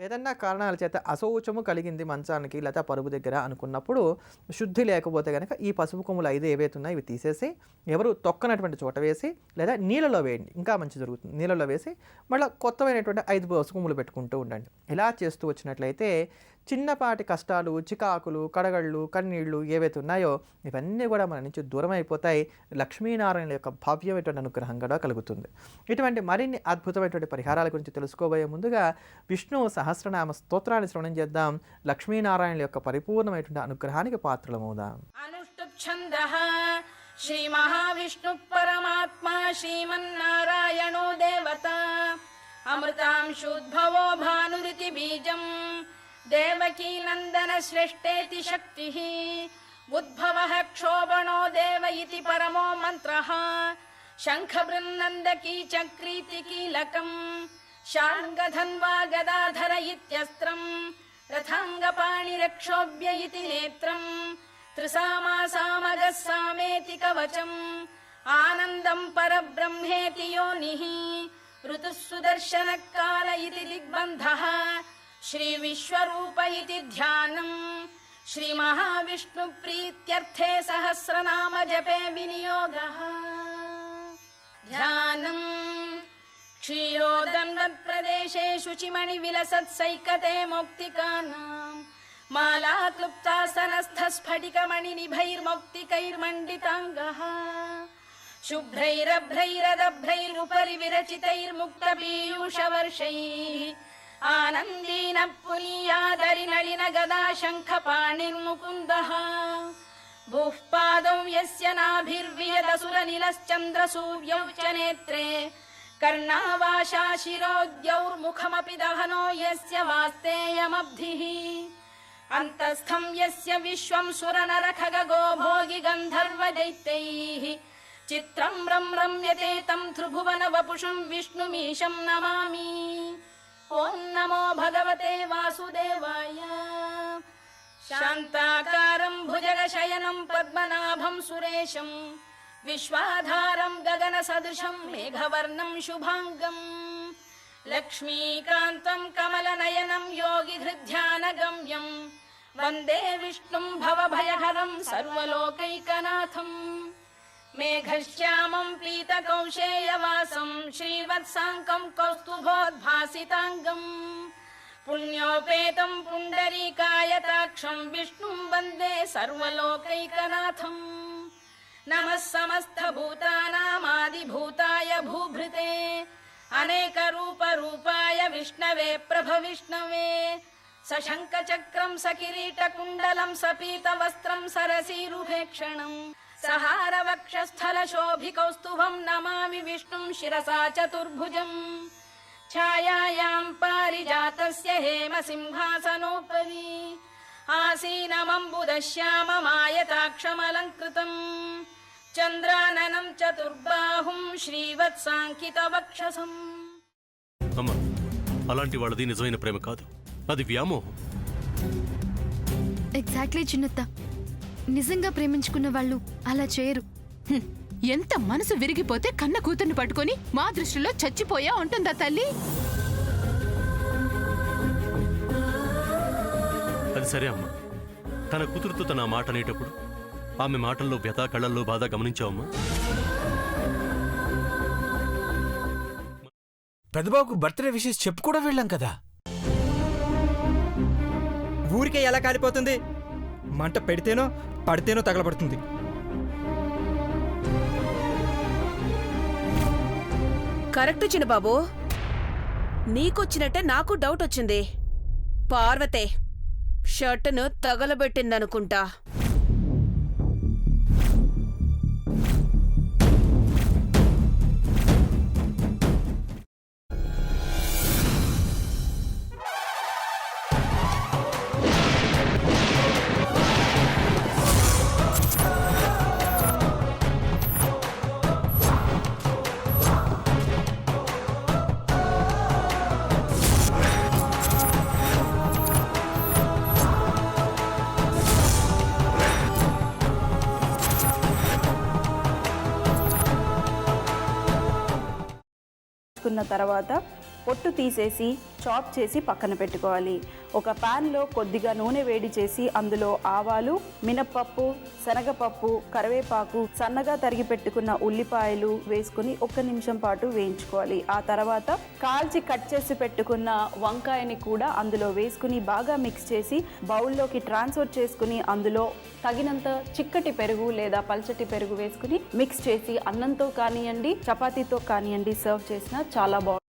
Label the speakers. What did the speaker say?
Speaker 1: ఏదన్నా కారణాల చేత అశౌచము కలిగింది మంచానికి లేదా పరుపు దగ్గర అనుకున్నప్పుడు శుద్ధి లేకపోతే గనక ఈ పసుపు కొమ్ములు 5 ఏవైతే ఉన్నాయో ఇవి తీసేసి ఎవరు తొక్కనటువంటి చోట వేసి లేదా నీళ్ళలో వేయండి, ఇంకా మంచి జరుగుతుంది. నీళ్ళలో వేసి మళ్ళీ కొత్తమైనటువంటి 5 పసుపు కొమ్ములు పెట్టుకుంటూ ఉండండి. ఇలా చేస్తూ వచ్చినట్లయితే చిన్నపాటి కష్టాలు, చికాకులు, కడగళ్ళు, కన్నీళ్లు ఏవైతే ఉన్నాయో ఇవన్నీ కూడా మన నుంచి దూరం అయిపోతాయి. లక్ష్మీనారాయణ యొక్క భవ్యమైనటువంటి అనుగ్రహం కూడా కలుగుతుంది. ఇటువంటి మరిన్ని అద్భుతమైనటువంటి పరిహారాల గురించి తెలుసుకోబోయే ముందుగా విష్ణు సహస్రనామ స్తోత్రాన్ని శ్రవణం చేద్దాం. లక్ష్మీనారాయణ యొక్క పరిపూర్ణమైనటువంటి అనుగ్రహానికి పాత్రలమవుదాం.
Speaker 2: అనుష్ఠుప్ఛందః శ్రీ మహావిష్ణు పరమాత్మ శ్రీమన్నారాయణో దేవత అమృతాంశుద్భవో భానురితి బీజం దేవకీ నందన శ్రేష్ఠేతి శక్తిః ఉద్భవః క్షోభణో దేవ ఇతి పరమో మంత్రః శంఖ బృందందకీ చక్రీతి కీలకం శార్ంగధన్వా గదాధర ఇత్యస్త్రం రథాంగపాణిరక్షోభ్య ఇతి నేత్రం త్రిసామాసామగः సామేతి కవచం ఆనందం పరబ్రహ్మేతి యోనిః ఋతుః సుదర్శనకాల ఇతి దిగ్బంధః శ్రీ విశ్వరూప ఇతి ధ్యానం శ్రీ మహావిష్ణు ప్రీత్యర్థే సహస్రనామ జపే వినియోగః ధ్యానం క్షీరోదన్వత్ప్రదేశే శుచిమణి విలసత్సైకతే మౌక్తికానాం మాలా క్లుప్తాసనస్థ స్ఫటికమణి నిభైర్మౌక్తికైర్మండితాంగః శుభ్రైరభ్రైరదభ్రైరుపరి విరచితైర్ముక్త పీయూషవర్షైః ఆనందీన పునీయాదరి నళిన గదా శంఖ పాణిర్ముకుందః భూః పాదౌ యస్య నాభిర్వియదసుర నిలశ్చంద్ర సూర్యౌ చ నేత్రే కర్ణావాశా శిరోద్యౌర్ముఖమపి దహనో యస్య వాస్తేయమబ్ధిః అంతస్థం యస్య విశ్వం సురనర ఖగో భోగి గంధర్వ దైత్యైః చిత్రం రమ్యతే తం త్రిభువన వపుషుం విష్ణుమీశం నమామి. ఓం నమో భగవతే వాసుదేవాయ. శాంతాకారం భుజగశయనం పద్మనాభం సురేశం విశ్వాధారం గగన సదృశం మేఘవర్ణం శుభాంగం లక్ష్మీకాంతం కమలనయనం యోగి హృద్ధ్యానగమ్యం వందే విష్ణుం భవభయహరం సర్వలోకైకనాథం మేఘశ్యామం పీతకౌశేయవాసం శ్రీవత్సాంకం కౌస్తుభోద్భాసితాంగం పుణ్యోపేతం పుండరీకాయతాక్షం విష్ణుం వందే సర్వలోకైకనాథం నమః సమస్తభూతానామాదిభూతాయ భూభృతే అనేక రూప రూపాయ విష్ణవే ప్రభ విష్ణవే సశంఖ చక్రం సకిరీట కుండలం సపీత వస్త్రం సరసీరుభేక్షణం సహార వక్షస్థల శోభి కౌస్తుభం నమామి విష్ణుం శిరసా చతుర్భుజం ఛాయాయాం పారిజాతస్య హేమ సింహాసనోపరి ఆసీనమంబుదశ్యామమాయతాక్షమలంకృతం చంద్రాననం చతుర్బాహుం శ్రీవత్సాంకిత వక్షసం.
Speaker 3: అమ్మా, అలాంటి వాళ్ళది నిజమైన ప్రేమ కాదు, అది వ్యామోహం.
Speaker 4: ఎగ్జాక్ట్లీ చిన్నత్త, నిజంగా ప్రేమించుకున్న వాళ్ళు అలా చేయరు.
Speaker 5: ఎంత మనసు విరిగిపోతే కన్న కూతుర్ని పట్టుకొని మా దృష్టిలో చచ్చిపోయా ఉంటుందా తల్లి?
Speaker 3: అది సరే అమ్మా, తన కూతురుతో తన మాట అనేటప్పుడు ఆమె మాటల్లో వ్యథ, కళ్ళల్లో బాధ గమనించావమ్మా?
Speaker 6: పెద్దబాబుకు బర్త్డే విషెస్ చెప్పు కూడా వెళ్ళాం కదా.
Speaker 7: ఊరికే ఎలా కాలిపోతుంది? మంట పెడితేనో పడితేనో తగలబడుతుంది.
Speaker 8: కరెక్ట్ చిన్నబాబు, నీకొచ్చినట్టే నాకు డౌట్ వచ్చింది. పార్వతే షర్టును తగలబెట్టిందనుకుంటా.
Speaker 9: తర్వాత పొట్టు తీసేసి చాప్ చేసి పక్కన పెట్టుకోవాలి. ఒక ప్యాన్లో కొద్దిగా నూనె వేడి చేసి అందులో ఆవాలు, మినప్పప్పు, శనగపప్పు, కరివేపాకు, సన్నగా తరిగి పెట్టుకున్న ఉల్లిపాయలు వేసుకుని 1 నిమిషం పాటు వేయించుకోవాలి. ఆ తర్వాత కాల్చి కట్ చేసి పెట్టుకున్న వంకాయని కూడా అందులో వేసుకుని బాగా మిక్స్ చేసి బౌల్లోకి ట్రాన్స్ఫర్ చేసుకుని అందులో తగినంత చిక్కటి పెరుగు లేదా పల్చటి పెరుగు వేసుకుని మిక్స్ చేసి అన్నంతో కానివ్వండి, చపాతీతో కానివ్వండి సర్వ్ చేసినా చాలా బాగుంటుంది.